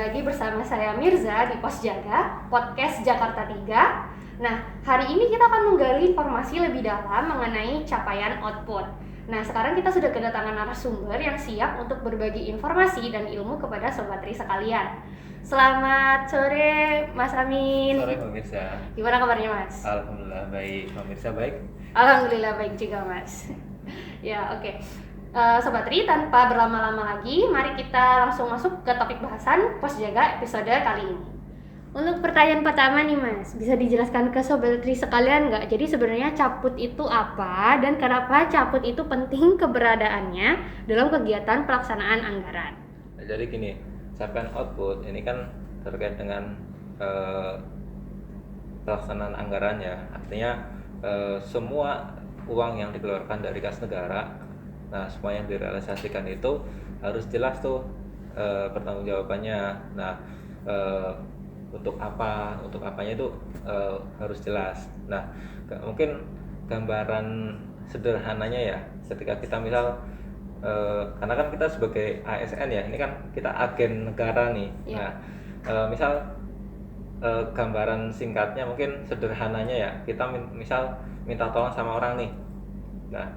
lagi bersama saya Mirza di Pos Jaga, Podcast Jakarta 3. Nah, hari ini kita akan menggali informasi lebih dalam mengenai capaian output. Nah, sekarang kita sudah kedatangan narasumber yang siap untuk berbagi informasi dan ilmu kepada Sobat Tri sekalian. Selamat sore, Mas Amin. Sore, Mbak Mirza. Gimana kabarnya, Mas? Alhamdulillah baik. Mbak Mirza baik? Alhamdulillah baik juga, Mas. Ya, oke. Sobat Tri, tanpa berlama-lama lagi, mari kita langsung masuk ke topik bahasan Pos Jaga episode kali ini. Untuk pertanyaan pertama nih, Mas, bisa dijelaskan ke Sobat Tri sekalian nggak? Jadi sebenarnya caput itu apa dan kenapa caput itu penting keberadaannya dalam kegiatan pelaksanaan anggaran? Jadi gini, capaian output ini kan terkait dengan pelaksanaan anggaran ya. Artinya semua uang yang dikeluarkan dari kas negara, nah semua yang direalisasikan itu harus jelas tuh pertanggungjawabannya. Nah untuk apanya itu harus jelas. Nah mungkin gambaran sederhananya ya, ketika kita misal karena kan kita sebagai ASN ya, ini kan kita agen negara nih. Ya. Nah misal gambaran singkatnya mungkin sederhananya ya, kita misal minta tolong sama orang nih. Nah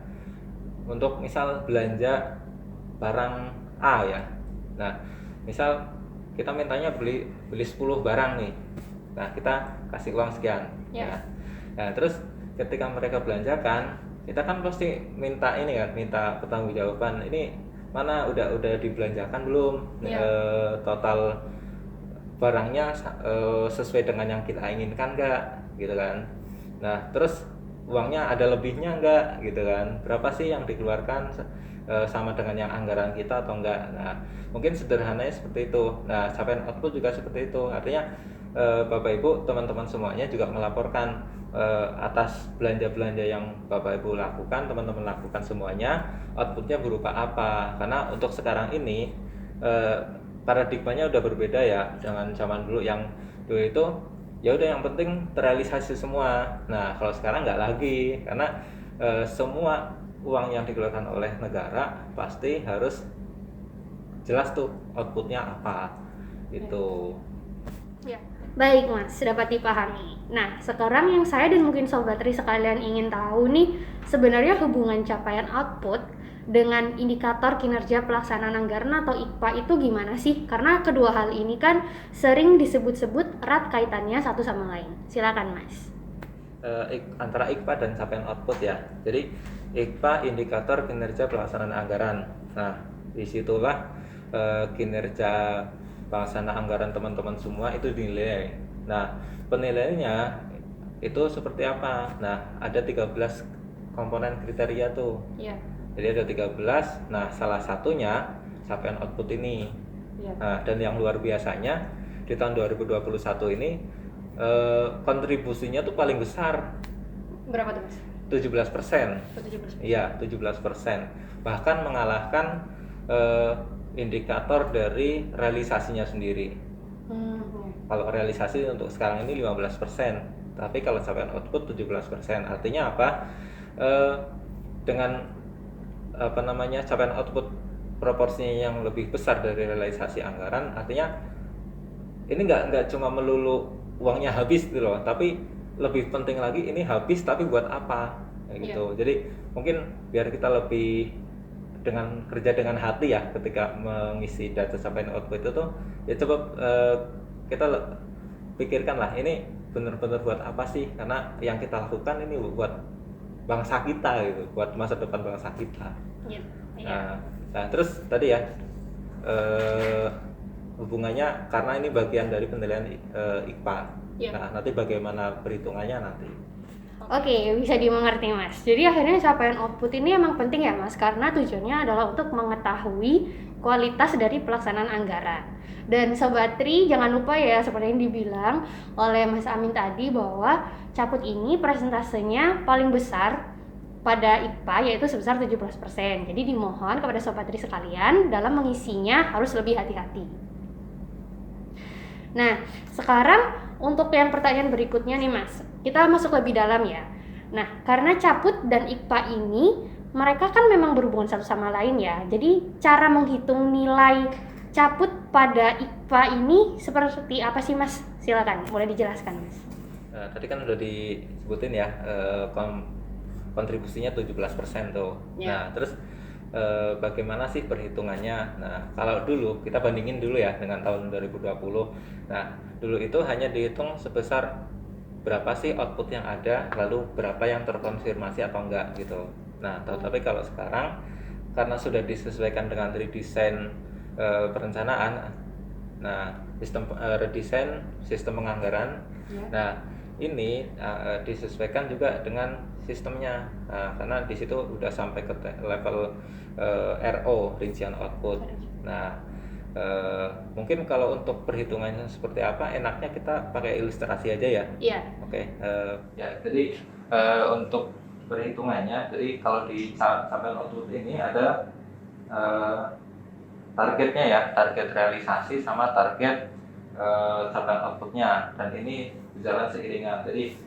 untuk misal belanja barang A ya. Nah misal kita mintanya beli 10 barang nih. Nah kita kasih uang sekian Ya. Nah terus ketika mereka belanjakan, kita kan pasti minta ini kan, minta pertanggungjawaban, ini mana udah dibelanjakan belum, Ya. Total barangnya sesuai dengan yang kita inginkan enggak gitu kan. Nah terus uangnya ada lebihnya enggak gitu kan, berapa sih yang dikeluarkan sama dengan yang anggaran kita atau enggak. Nah mungkin sederhananya seperti itu. Nah capaian output juga seperti itu, artinya Bapak Ibu teman-teman semuanya juga melaporkan atas belanja-belanja yang Bapak Ibu lakukan, teman-teman lakukan semuanya, outputnya berupa apa. Karena untuk sekarang ini paradigmanya udah berbeda ya dengan zaman dulu. Yang dulu itu ya udah yang penting terrealisasi semua. Nah kalau sekarang nggak lagi, karena semua uang yang dikeluarkan oleh negara pasti harus jelas tuh outputnya apa gitu. Ya, baik Mas, dapat dipahami. Nah, sekarang yang saya dan mungkin Sobat Tri sekalian ingin tahu nih, sebenarnya hubungan capaian output dengan indikator kinerja pelaksanaan anggaran atau IKPA itu gimana sih? Karena kedua hal ini kan sering disebut-sebut erat kaitannya satu sama lain. Silakan Mas. Antara IKPA dan capaian output ya. Jadi IKPA indikator kinerja pelaksanaan anggaran. Nah, disitulah kinerja pelaksanaan anggaran teman-teman semua itu dinilai. Nah, penilaiannya itu seperti apa? Nah, ada 13 komponen kriteria tuh. Ya. Jadi ada 13. Nah, salah satunya capaian output ini. Ya. Nah, dan yang luar biasanya di tahun 2021 ini kontribusinya tuh paling besar. Berapa tuh Mas? 17%. 17%. Iya, 17%. Bahkan mengalahkan indikator dari realisasinya sendiri. Kalau realisasi untuk sekarang ini 15%, tapi kalau capaian output 17%. Artinya apa? Dengan capaian output proporsinya yang lebih besar dari realisasi anggaran, artinya ini nggak cuma melulu uangnya habis gitu loh, tapi lebih penting lagi ini habis tapi buat apa gitu. Jadi mungkin biar kita lebih kerja dengan hati ya ketika mengisi data capaian output itu tuh, ya coba kita pikirkan lah, ini benar-benar buat apa sih, karena yang kita lakukan ini buat bangsa kita gitu, buat masa depan bangsa kita. Nah terus tadi ya hubungannya, karena ini bagian dari penilaian IKPA. Nah nanti bagaimana perhitungannya nanti. Oke, bisa dimengerti Mas. Jadi akhirnya capaian output ini emang penting ya Mas, karena tujuannya adalah untuk mengetahui kualitas dari pelaksanaan anggaran. Dan Sobat Tri jangan lupa ya, seperti yang dibilang oleh Mas Amin tadi, bahwa caput ini persentasenya paling besar pada IKPA yaitu sebesar 17%. Jadi dimohon kepada Sobat Tri sekalian dalam mengisinya harus lebih hati-hati. Nah, sekarang untuk yang pertanyaan berikutnya nih Mas, kita masuk lebih dalam ya. Nah, karena caput dan IKPA ini mereka kan memang berhubungan satu sama lain ya. Jadi cara menghitung nilai dicabut pada IPA ini seperti apa sih Mas? Silakan, boleh dijelaskan Mas. Tadi kan udah disebutin ya, kontribusinya 17% tuh. Ya. Nah, terus bagaimana sih perhitungannya? Nah, kalau dulu kita bandingin dulu ya dengan tahun 2020. Nah, dulu itu hanya dihitung sebesar berapa sih output yang ada, lalu berapa yang terkonfirmasi atau enggak gitu. Nah, tetapi kalau sekarang karena sudah disesuaikan dengan redesign perencanaan, nah sistem redesign sistem penganggaran. Ya. Nah, ini disesuaikan juga dengan sistemnya, karena di situ udah sampai ke level RO, rincian output. Nah, mungkin kalau untuk perhitungannya seperti apa, enaknya kita pakai ilustrasi aja ya. Iya. Oke, ya jadi untuk perhitungannya, jadi kalau di capaian output ini ada targetnya ya, target realisasi sama target capaian outputnya, dan ini berjalan seiringan. Jadi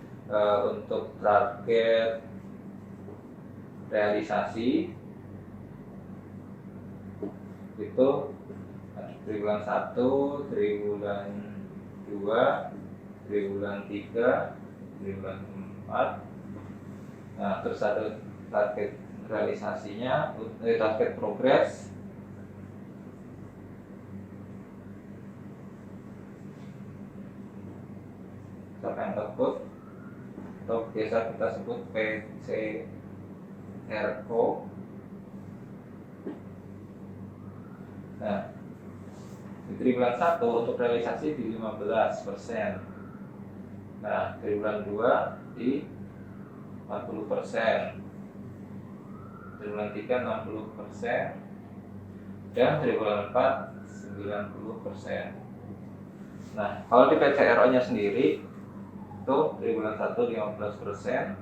untuk target realisasi itu triwulan 1, triwulan 2, triwulan 3, triwulan 4. Nah, terus ada target realisasinya, target progres, capaian output, atau biasa kita sebut PCRO. Nah, di triwulan 1 untuk realisasi di 15%. Nah, triwulan 2 di 40%, triwulan 3 60%, dan triwulan 4 90%. Nah, kalau di PCRO nya sendiri itu triwulan 1 15%,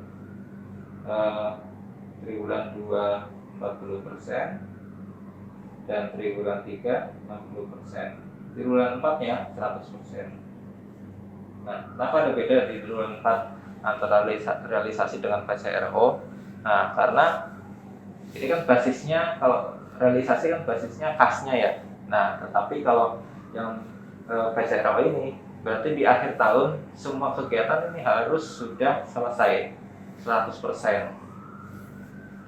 triwulan 2 40%, dan triwulan 3 60%. Triwulan 4 nya 100%. Nah, kenapa ada beda di triwulan 4 antara realisasi dengan PCRO? Nah, karena ini kan basisnya, kalau realisasi kan basisnya kasnya ya. Nah, tetapi kalau yang PCRO ini berarti di akhir tahun semua kegiatan ini harus sudah selesai 100%.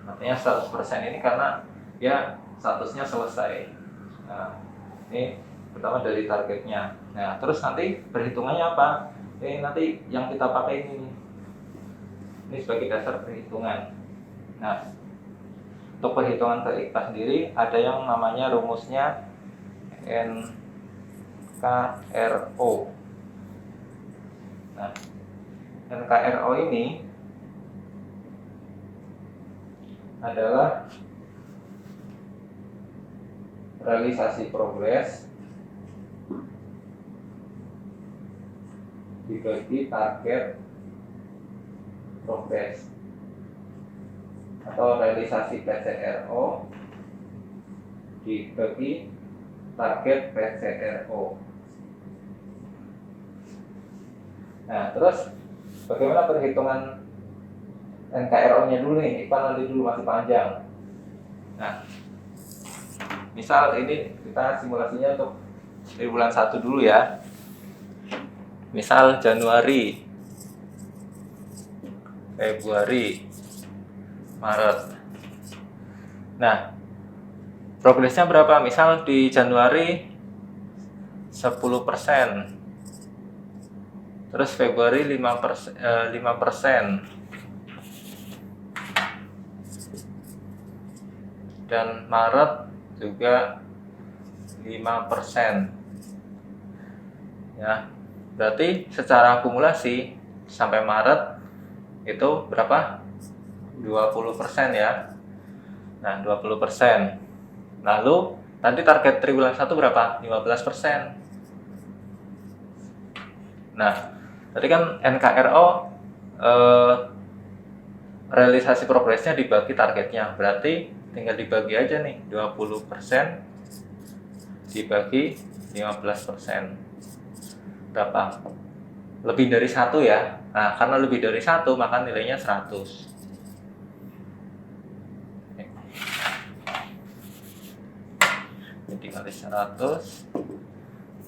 Artinya 100% ini karena ya statusnya selesai. Nah, ini pertama dari targetnya. Nah, terus nanti perhitungannya apa? Ini nanti yang kita pakai ini sebagai dasar perhitungan. Nah, untuk perhitungan TIK sendiri ada yang namanya rumusnya NKRO. Nah, NKRO ini adalah realisasi progres dibagi target progres, atau realisasi PCRO dibagi target PCRO. Nah, terus bagaimana perhitungan NKRO-nya dulu nih? IPA nanti dulu, masih panjang. Nah, misal ini kita simulasinya untuk triwulan 1 dulu ya. Misal Januari, Februari, Maret. Nah, progresnya berapa? Misal di Januari 10%, terus Februari 5%, dan Maret juga 5%. Ya, berarti secara akumulasi sampai Maret itu berapa? 20% ya. Nah, 20%. Lalu tadi target triwulan 1 berapa? 15%. Nah, tadi kan NKRO realisasi progresnya dibagi targetnya. Berarti tinggal dibagi aja nih, 20% dibagi 15%. Berapa? Lebih dari 1 ya. Nah, karena lebih dari 1 maka nilainya 100. Jadi kali 100. 400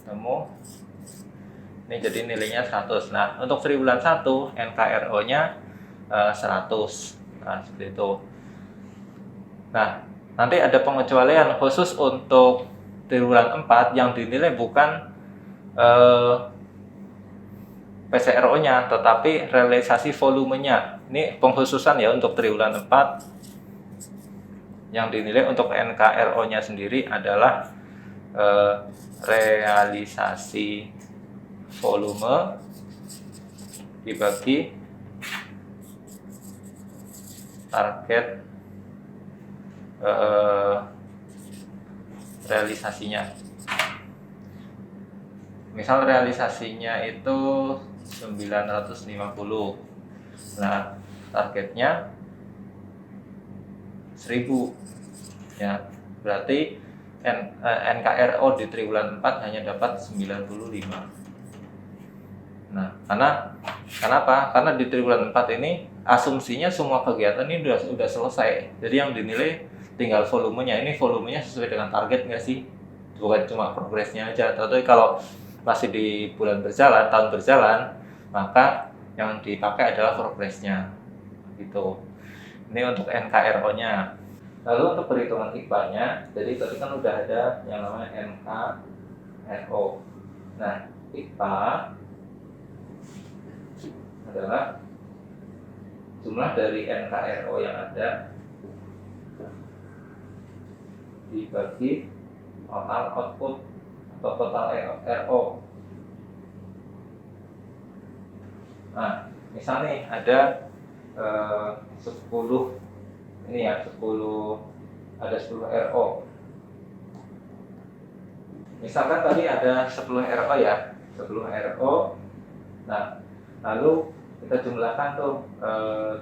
temu ini jadi nilainya 100. Nah untuk triwulan 1 NKRO nya 100. Nah seperti itu. Nah nanti ada pengecualian khusus untuk triwulan 4 yang dinilai bukan PCRO nya tetapi realisasi volumenya. Ini pengkhususan ya untuk triwulan 4 yang dinilai untuk NKRO nya sendiri adalah realisasi volume dibagi target realisasinya. Misal realisasinya itu 950. Nah, targetnya 1000. Ya, berarti NKRO di triwulan 4 hanya dapat 95. Nah, kenapa? Karena di triwulan 4 ini asumsinya semua kegiatan ini sudah selesai. Jadi yang dinilai tinggal volumenya. Ini volumenya sesuai dengan target nggak sih? Bukan cuma progresnya aja. Tapi kalau masih di bulan berjalan, tahun berjalan, maka yang dipakai adalah progresnya. Gitu. Ini untuk NKRO-nya. Lalu untuk perhitungan IPA-nya, jadi tadi kan udah ada yang namanya NKRO. Nah, IPA adalah jumlah dari NKRO yang ada dibagi total output atau total RO. Nah, misalnya ada 10 ini ya, 10 ada 10 RO. Misalkan tadi ada 10 RO ya, 10 RO. Nah, lalu kita jumlahkan tuh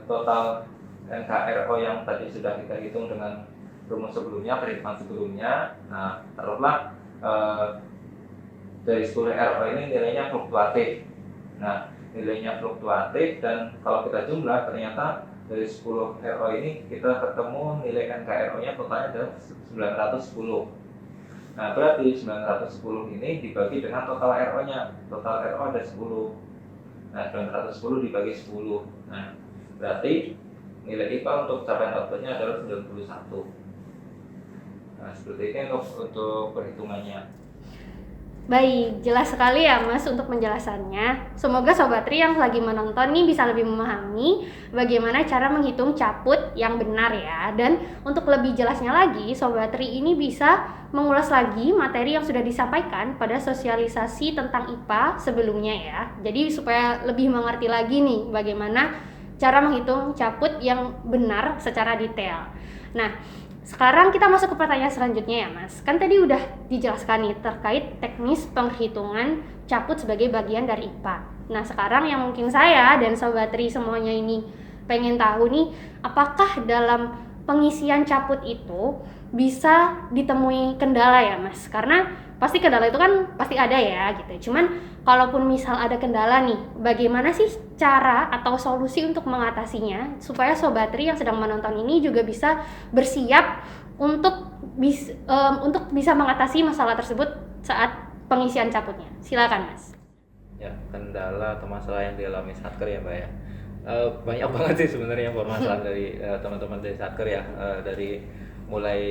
total NKRO yang tadi sudah kita hitung dengan rumus sebelumnya, perhitungan sebelumnya. Nah, taruhlah dari 10 RO ini nilainya fluktuatif. Nah, nilainya fluktuatif dan kalau kita jumlah ternyata dari 10 RO ini kita ketemu nilai NKRO-nya totalnya adalah 910. Nah, berarti 910 ini dibagi dengan total RO-nya. Total RO ada 10. Nah, 910 dibagi 10. Nah, berarti nilai IPA untuk capaian output-nya adalah 91. Nah, seperti ini untuk perhitungannya. Baik, jelas sekali ya Mas untuk penjelasannya. Semoga Sobat Tri yang lagi menonton nih bisa lebih memahami bagaimana cara menghitung caput yang benar ya. Dan untuk lebih jelasnya lagi, Sobat Tri ini bisa mengulas lagi materi yang sudah disampaikan pada sosialisasi tentang IPA sebelumnya ya. Jadi supaya lebih mengerti lagi nih bagaimana cara menghitung caput yang benar secara detail. Nah, sekarang kita masuk ke pertanyaan selanjutnya ya Mas. Kan tadi udah dijelaskan nih terkait teknis penghitungan caput sebagai bagian dari IPA. Nah sekarang yang mungkin saya dan Sobat Tri semuanya ini pengen tahu nih, apakah dalam pengisian caput itu bisa ditemui kendala ya Mas? Karena pasti kendala itu kan pasti ada ya gitu. Cuman kalaupun misal ada kendala nih, bagaimana sih cara atau solusi untuk mengatasinya supaya Sobat Tri yang sedang menonton ini juga bisa bersiap untuk bisa mengatasi masalah tersebut saat pengisian caputnya. Silakan Mas. Ya, kendala atau masalah yang dialami Satker ya Mbak ya. Banyak banget sih sebenarnya permasalahan dari teman-teman dari Satker ya. Dari mulai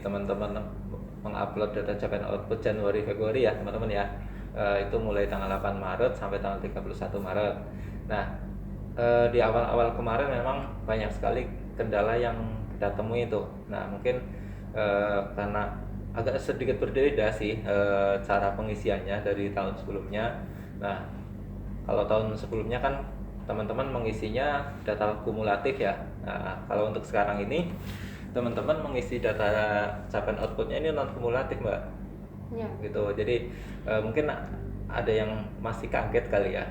teman-teman mengupload data capaian output Januari Februari ya teman-teman ya. Itu mulai tanggal 8 Maret sampai tanggal 31 Maret. Nah, di awal-awal kemarin memang banyak sekali kendala yang kita temui itu. Nah, mungkin karena agak sedikit berbeda sih cara pengisiannya dari tahun sebelumnya. Nah, kalau tahun sebelumnya kan teman-teman mengisinya data kumulatif ya. Nah, kalau untuk sekarang ini teman-teman mengisi data capaian outputnya ini non kumulatif Mbak. Ya. Gitu. Jadi mungkin ada yang masih kaget kali ya,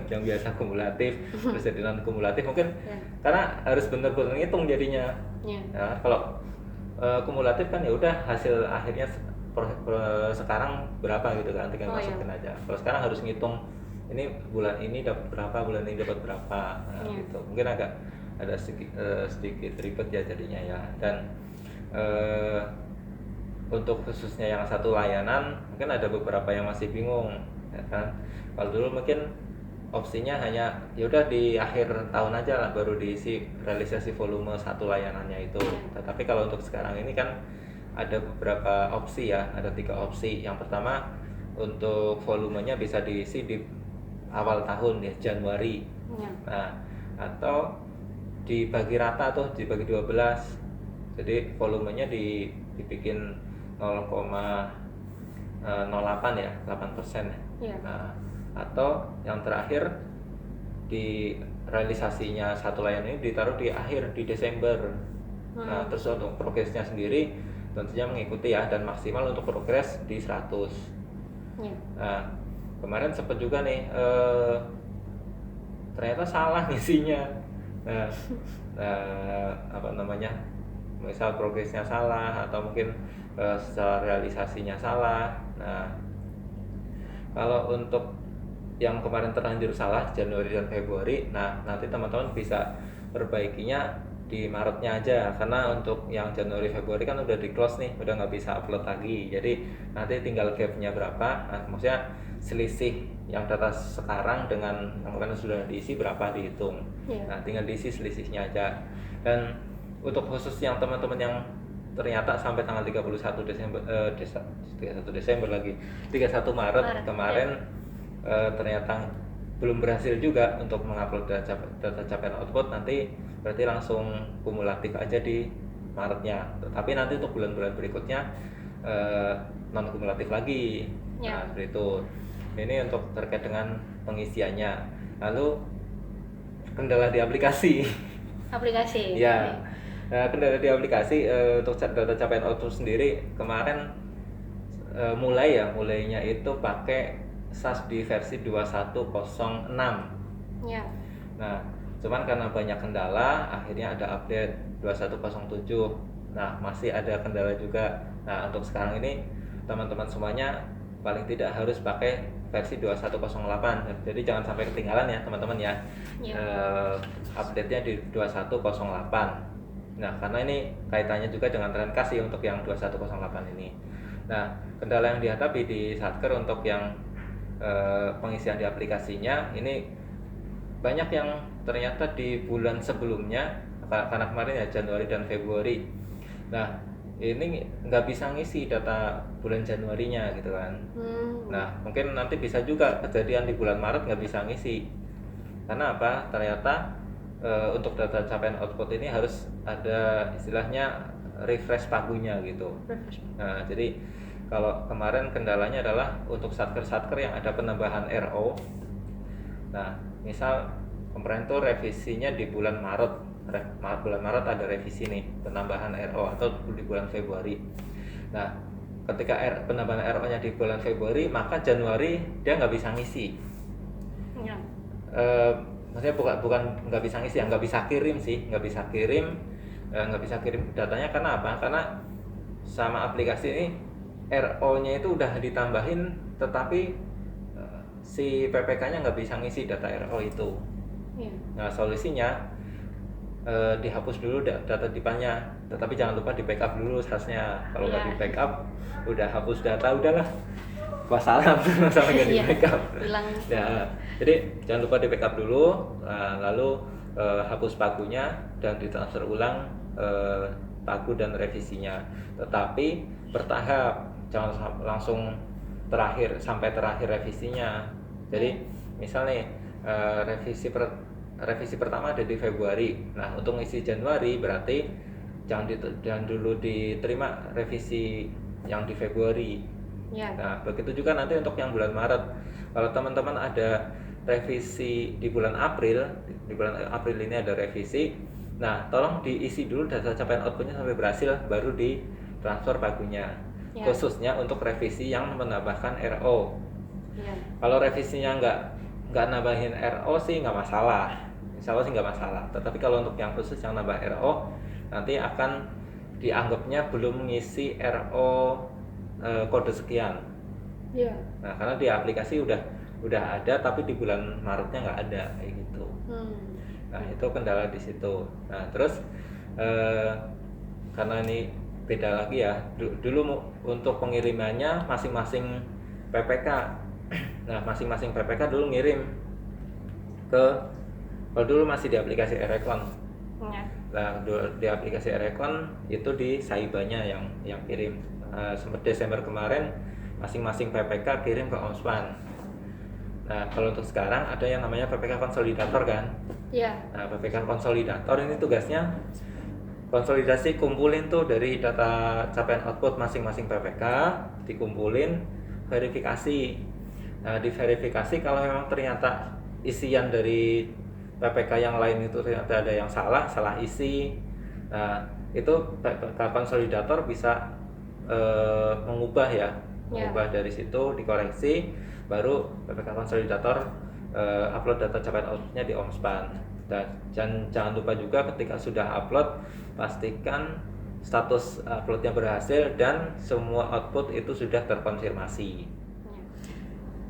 yang biasa kumulatif terus jadi non kumulatif mungkin karena harus benar-benar ngitung jadinya. Nah, kalau kumulatif kan ya udah hasil akhirnya sekarang berapa gitu kan, tinggal masukin aja. Kalau sekarang harus ngitung ini bulan ini dapat berapa, bulan ini dapat berapa, gitu. Mungkin agak ada sedikit ribet ya jadinya ya. Dan untuk khususnya yang satu layanan mungkin ada beberapa yang masih bingung, ya kan? Kalau dulu mungkin opsinya hanya yaudah di akhir tahun aja lah baru diisi realisasi volume satu layanannya itu. Tetapi kalau untuk sekarang ini kan ada beberapa opsi ya, ada 3 opsi. Yang pertama untuk volumenya bisa diisi di awal tahun ya, Januari. Ya. Nah, atau dibagi rata tuh, dibagi 12. Jadi volumenya dibikin 0,08 ya, 8% ya. Iya. Nah, atau yang terakhir di realisasinya satu layanan ini ditaruh di akhir di Desember. Nah, terus untuk progresnya sendiri tentunya mengikuti ya, dan maksimal untuk progres di 100. Ya. Nah, kemarin sempat juga nih ternyata salah ngisinya. Nah, apa namanya, misal progresnya salah atau mungkin secara realisasinya salah. Nah, kalau untuk yang kemarin terlanjur salah Januari dan Februari, nah nanti teman-teman bisa perbaikinya di Maretnya aja, karena untuk yang Januari Februari kan udah di close nih, udah nggak bisa upload lagi. Jadi nanti tinggal gapnya berapa, nah, maksudnya selisih yang data sekarang dengan yang kemarin sudah diisi berapa dihitung. Nah tinggal diisi selisihnya aja. Dan untuk khusus yang teman-teman yang ternyata sampai tanggal 31 Desember 31 Desember lagi 31 Maret kemarin ternyata belum berhasil juga untuk mengupload data capaian output, nanti berarti langsung kumulatif aja di Maretnya. Tapi nanti untuk bulan-bulan berikutnya non kumulatif lagi. Nah, seperti itu. Ini untuk terkait dengan pengisiannya. Lalu kendala di aplikasi. Aplikasi. Ya. Kendala di aplikasi untuk data capaian output sendiri kemarin mulainya itu pakai SAS di versi 2106. Ya. Nah, cuman karena banyak kendala akhirnya ada update 2107. Nah, masih ada kendala juga. Nah, untuk sekarang ini teman-teman semuanya paling tidak harus pakai versi 2108. Jadi jangan sampai ketinggalan ya teman-teman ya. Update-nya di 2108. Nah, karena ini kaitannya juga dengan Trendcast sih untuk yang 2108 ini. Nah, kendala yang dihadapi di Satker untuk yang pengisian di aplikasinya ini banyak yang ternyata di bulan sebelumnya, karena kemarin ya Januari dan Februari. Nah, ini nggak bisa ngisi data bulan Januarinya gitu kan. Nah, mungkin nanti bisa juga kejadian di bulan Maret nggak bisa ngisi. Karena apa? Ternyata untuk data capaian output ini harus ada istilahnya refresh pagunya gitu. Nah, jadi kalau kemarin kendalanya adalah untuk satker yang ada penambahan RO. Nah, misal kemarin tuh revisinya di bulan Maret, bulan Maret ada revisi nih penambahan RO, atau di bulan Februari. Nah, ketika penambahan RO-nya di bulan Februari, maka Januari dia nggak bisa ngisi. Ya. Maksudnya bukan nggak bisa ngisi, nggak bisa kirim datanya. Karena apa? Karena sama aplikasi ini RO-nya itu udah ditambahin, tetapi si PPK-nya nggak bisa ngisi data RO itu. Nah, solusinya dihapus dulu data depannya, tetapi jangan lupa di backup dulu SAS-nya. Kalau nggak di backup, udah hapus data, udahlah wassalam sama nggak di backup. Ya, jadi jangan lupa di backup dulu, lalu hapus pagunya dan ditransfer ulang pagu dan revisinya. Tetapi bertahap, jangan langsung sampai terakhir revisinya. Jadi misalnya revisi pertama ada di Februari. Nah, untuk ngisi Januari berarti jangan dulu diterima revisi yang di Februari. Nah, begitu juga nanti untuk yang bulan Maret. Kalau teman-teman ada revisi di bulan April ini ada revisi. Nah, tolong diisi dulu data capaian outputnya sampai berhasil, baru ditransfer pagunya. Khususnya untuk revisi yang menambahkan RO. Kalau revisinya nggak nambahin RO sih nggak masalah, insya Allah sih nggak masalah. Tetapi kalau untuk yang khusus yang nambah RO, nanti akan dianggapnya belum mengisi RO kode sekian. Nah, karena di aplikasi udah ada, tapi di bulan Maretnya nggak ada kayak gitu. Nah, itu kendala di situ. Nah, terus karena ini beda lagi ya. Dulu untuk pengirimannya masing-masing PPK. Nah, masing-masing PPK dulu ngirim ke, kalau dulu masih di aplikasi Erekon. Ya. Nah, di aplikasi Erekon itu di Saibanya yang kirim. Sempat Desember kemarin masing-masing PPK kirim ke Omspan. Nah, kalau untuk sekarang ada yang namanya PPK konsolidator kan. Iya. Nah, PPK konsolidator ini tugasnya konsolidasi, kumpulin tuh dari data capaian output masing-masing PPK, dikumpulin, verifikasi. Nah, diverifikasi kalau memang ternyata isian dari PPK yang lain itu ternyata ada yang salah isi. Nah, itu PPK konsolidator bisa mengubah mengubah dari situ, dikoreksi, baru PPK konsolidator upload data capaian outputnya di Omspan. Dan jangan lupa juga ketika sudah upload, pastikan status uploadnya berhasil dan semua output itu sudah terkonfirmasi.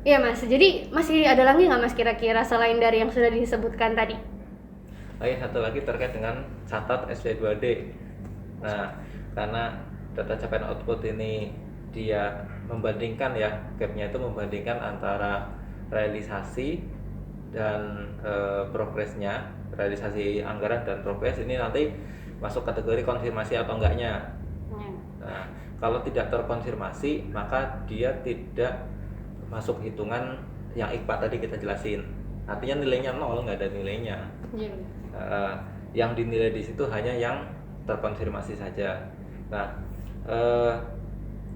Iya Mas, jadi masih ada lagi nggak Mas kira-kira selain dari yang sudah disebutkan tadi? Satu lagi terkait dengan catat SP2D. Nah, karena data capaian output ini dia membandingkan gapnya itu membandingkan antara realisasi dan progresnya, realisasi anggaran dan progres ini nanti masuk kategori konfirmasi atau enggaknya. Nah, kalau tidak terkonfirmasi maka dia tidak masuk hitungan yang IKPA tadi kita jelasin. Artinya nilainya 0, nggak ada nilainya. Yang dinilai di situ hanya yang terkonfirmasi saja. Nah,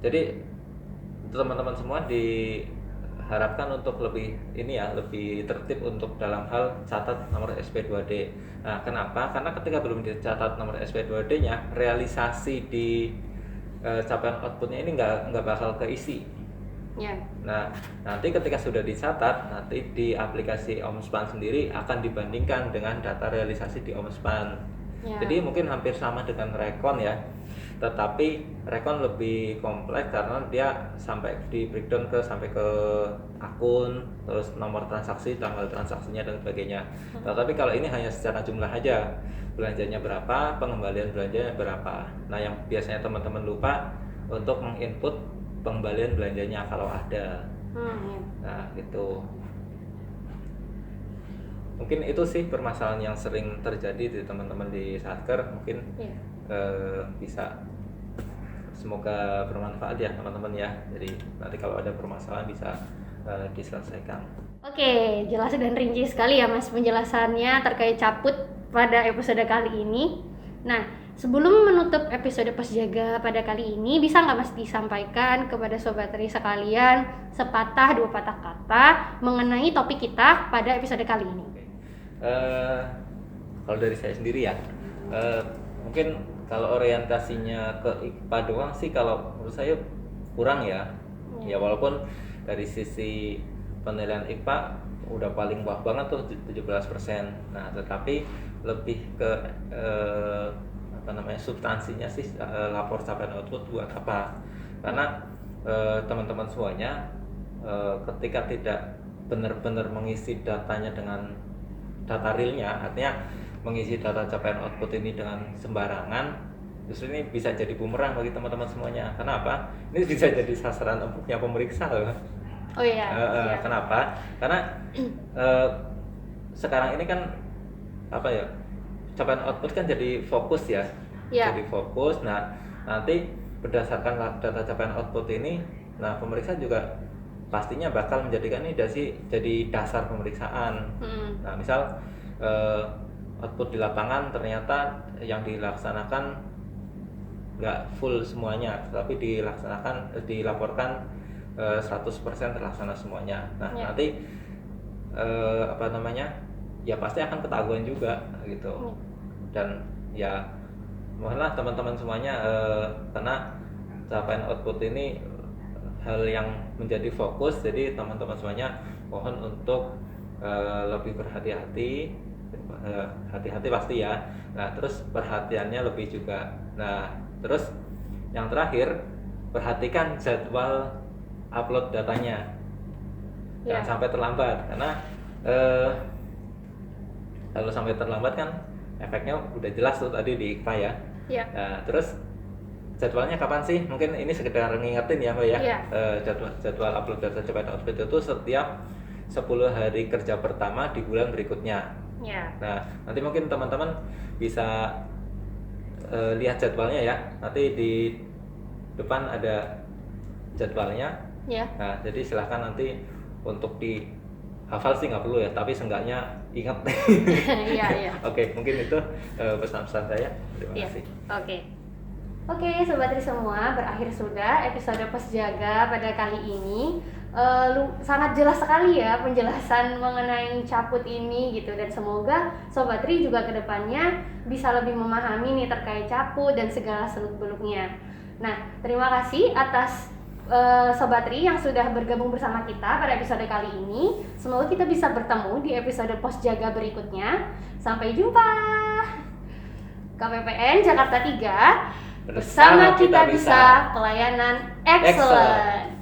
jadi teman-teman semua diharapkan untuk lebih tertib untuk dalam hal catat nomor SP2D. Nah, kenapa? Karena ketika belum dicatat nomor SP2D-nya, realisasi di capaian outputnya ini nggak bakal keisi. Nah, nanti ketika sudah dicatat, nanti di aplikasi Omspan sendiri akan dibandingkan dengan data realisasi di Omspan. Jadi mungkin hampir sama dengan Rekon ya, tetapi Rekon lebih kompleks karena dia sampai di breakdown sampai ke akun, terus nomor transaksi, tanggal transaksinya dan sebagainya. Tetapi kalau ini hanya secara jumlah aja, belanjanya berapa, pengembalian belanjanya berapa. Nah, yang biasanya teman-teman lupa untuk menginput pengembalian belanjanya kalau ada. Nah, gitu. Mungkin itu sih permasalahan yang sering terjadi di teman-teman di Satker. Mungkin bisa, semoga bermanfaat ya teman-teman ya. Jadi nanti kalau ada permasalahan bisa diselesaikan. Oke, jelas dan rinci sekali ya Mas penjelasannya terkait caput pada episode kali ini. Nah, sebelum menutup episode Posjaga pada kali ini, bisa nggak Mas disampaikan kepada Sobat Tri sekalian sepatah dua patah kata mengenai topik kita pada episode kali ini? Kalau dari saya sendiri ya, mungkin kalau orientasinya ke IKPA doang sih kalau menurut saya kurang ya. Ya walaupun dari sisi penilaian IKPA udah paling wah banget tuh 17%. Nah, tetapi lebih ke substansinya sih, lapor capaian output buat apa? Karena teman-teman semuanya ketika tidak benar-benar mengisi datanya dengan data realnya, artinya mengisi data capaian output ini dengan sembarangan, justru ini bisa jadi bumerang bagi teman-teman semuanya. Kenapa? Ini bisa jadi sasaran empuknya pemeriksa loh. Oh iya. Kenapa? Karena sekarang ini kan capaian output kan jadi fokus ya. Jadi fokus. Nah, nanti berdasarkan data capaian output ini, nah pemeriksa juga pastinya bakal menjadikan ini jadi dasar pemeriksaan. Nah, misal output di lapangan ternyata yang dilaksanakan nggak full semuanya, tapi dilaporkan 100% terlaksana semuanya. Nah, nanti ya pasti akan ketahuan juga gitu. Dan ya mohonlah teman-teman semuanya, karena capaian output ini hal yang menjadi fokus, jadi teman-teman semuanya mohon untuk lebih berhati-hati, hati-hati pasti ya. Nah, terus perhatiannya lebih juga. Nah, terus yang terakhir, perhatikan jadwal upload datanya, jangan sampai terlambat, karena kalau sampai terlambat kan efeknya udah jelas tuh tadi di IKPA ya. Nah, terus jadwalnya kapan sih? Mungkin ini sekedar ngingetin ya Mbak ya. Iya. Jadwal upload data Cepet Outfit itu setiap 10 hari kerja pertama di bulan berikutnya. Ya. Nah, nanti mungkin teman-teman bisa lihat jadwalnya ya. Nanti di depan ada jadwalnya. Ya. Nah, jadi silahkan nanti untuk dihafal sih nggak perlu ya, tapi seenggaknya ingat. Iya, iya. Oke, mungkin itu pesan-pesan saya. Terima Iya. kasih. Oke, sobatri semua, berakhir sudah episode Pos Jaga pada kali ini. Sangat jelas sekali ya penjelasan mengenai caput ini gitu, dan semoga sobatri juga kedepannya bisa lebih memahami nih terkait caput dan segala seluk-beluknya. Nah, terima kasih atas sobatri yang sudah bergabung bersama kita pada episode kali ini. Semoga kita bisa bertemu di episode Pos Jaga berikutnya. Sampai jumpa. KPPN Jakarta 3, bersama kita bisa pelayanan excellent.